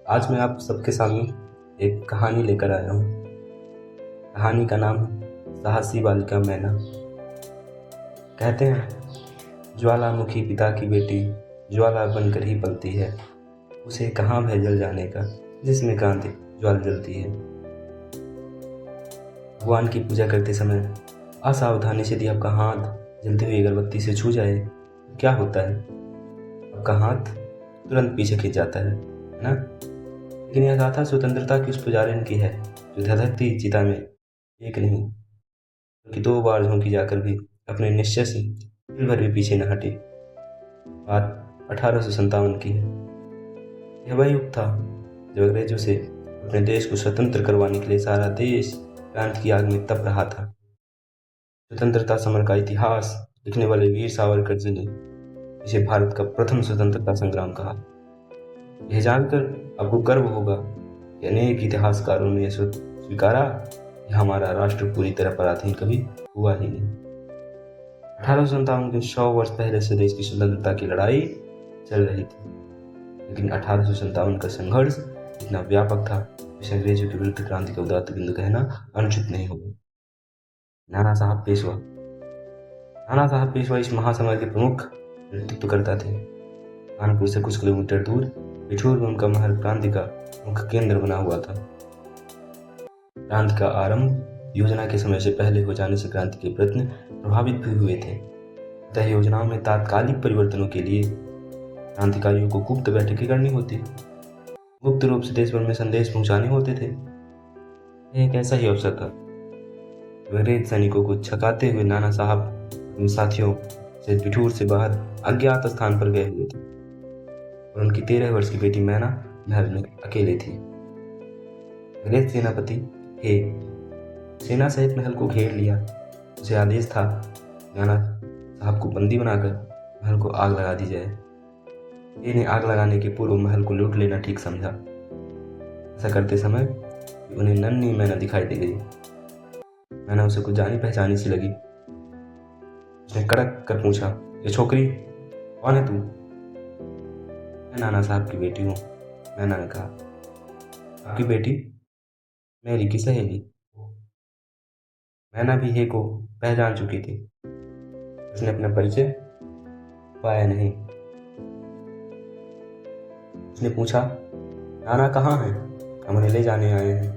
आज मैं आप सबके सामने एक कहानी लेकर आया हूँ। कहानी का नाम है साहसी बालिका मैना। कहते हैं ज्वालामुखी पिता की बेटी ज्वाला बनकर ही पलती है, उसे कहाँ भय जल जाने का जिसमें क्रांति ज्वाल जलती है। भगवान की पूजा करते समय असावधानी से यदि आपका हाथ जलती हुई अगरबत्ती से छू जाए तो क्या होता है? आपका हाथ तुरंत पीछे खिंच जाता है ना? लेकिन यह गाथा स्वतंत्रता की उस पुजारिन की है जो धधकती चिता में एक नहीं बल्कि 2 बार झोंकी जाकर भी अपने निश्चय से तिल भर भी पीछे न हटी। बात 1857 की है। यह वही युग था जब अंग्रेजों से अपने देश को स्वतंत्र करवाने के लिए सारा देश क्रांति की आग में तप रहा था। स्वतंत्रता समर का इतिहास लिखने वाले वीर सावरकर जी ने इसे भारत का प्रथम स्वतंत्रता संग्राम कहा। यह जानकर आपको गर्व होगा कि अनेक इतिहासकारों ने स्वीकारा कि हमारा राष्ट्र पूरी तरह पराधीन कभी हुआ ही नहीं। 1857 के 100 वर्ष पहले से देश की स्वतंत्रता की लड़ाई चल रही थी, लेकिन 1857 का संघर्ष इतना व्यापक था कि अंग्रेजों के विरुद्ध क्रांति का उदात्त बिंदु कहना अनुचित नहीं होगा। नाना साहब पेशवा इस महासमर के प्रमुख नेतृत्व करता थे। कानपुर से कुछ किलोमीटर दूर बिठूर में उनका महल क्रांति का मुख्य केंद्र बना हुआ था। क्रांति का आरंभ योजना के समय से पहले हो जाने से क्रांति के प्रयत्न प्रभावित भी हुए थे। अतः योजनाओं में तात्कालिक परिवर्तनों के लिए क्रांतिकारियों को गुप्त बैठकें करनी होती, गुप्त रूप से देश भर में संदेश पहुंचाने होते थे। यह एक ऐसा ही अवसर था। अंग्रेज सैनिकों को छकाते हुए नाना साहब अपने साथियों से बिठूर से बाहर अज्ञात स्थान पर गए हुए थे और उनकी 13 वर्ष की बेटी मैना महल में अकेले थी। अंग्रेज सेनापति हे सेना सहित महल को घेर लिया। उसे आदेश था नाना साहब को बंदी बनाकर महल को आग लगा दी जाए। इन्हें आग लगाने के पूर्व महल को लूट लेना ठीक समझा। ऐसा करते समय उन्हें नन्ही मैना दिखाई दे गई। मैना उसे कुछ जानी पहचानी सी लगी। उसने कड़क कर पूछा, ये छोकरी कौन है तू? मैं नाना साहब की बेटी हूँ, मैना ने कहा। आपकी बेटी? मेरी की सहेली। मैना भी हे को पहचान चुकी थी। उसने अपना परिचय पाया नहीं। उसने पूछा, नाना कहाँ है? हम उन्हें ले जाने आए हैं।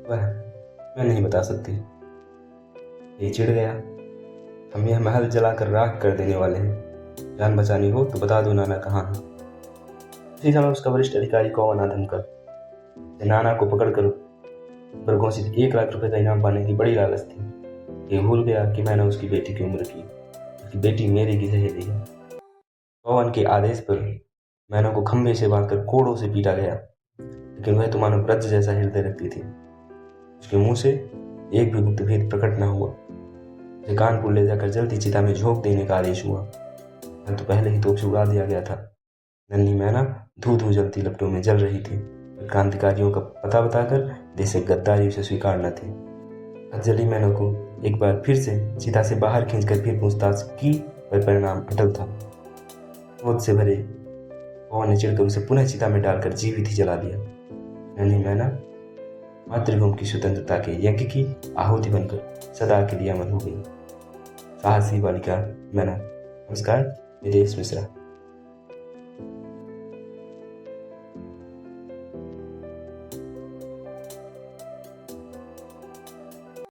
वह मैं नहीं बता सकती। ये चिढ़ गया, हम यह महल जलाकर राख कर देने वाले हैं। जान बचानी हो तो बता दो नाना कहाँ है। इसी समय उसका वरिष्ठ अधिकारी कौन आधम कर नाना को पकड़कर पर घोषित 1 लाख रुपए का इनाम पाने की बड़ी लालच थी। ये भूल गया कि मैंने उसकी बेटी की उम्र की, उसकी बेटी मेरी की सहेली है। पवन के आदेश पर मैना को खंभे से बांधकर कोड़ों से पीटा गया, लेकिन वह तो मानो ब्रज जैसा हृदय रखती थी। उसके मुंह से एक भी गुप्त भेद प्रकट न हुआ। उसे कानपुर ले जाकर जल्दी चिता में झोंक देने का आदेश हुआ। तो पहले ही तोप से उड़ा दिया गया था। नन्ही मैना धू धू जलती लपटों में जल रही थी। क्रांतिकारियों का पता बताकर देश से गद्दारी उसे स्वीकार न थी। जली मैना को एक बार फिर से चिता से बाहर खींचकर फिर पूछताछ की, पर परिणाम अटल था। क्रोध से भरे पवन ने चिढ़कर उसे पुनः चिता में डालकर जीवित ही जला दिया। नन्ही मैना मातृभूमि की स्वतंत्रता के यज्ञ की आहुति बनकर सदा के लिए अमर हो गई। साहसी बालिका मैना। नमस्कार, निदेश मिश्रा।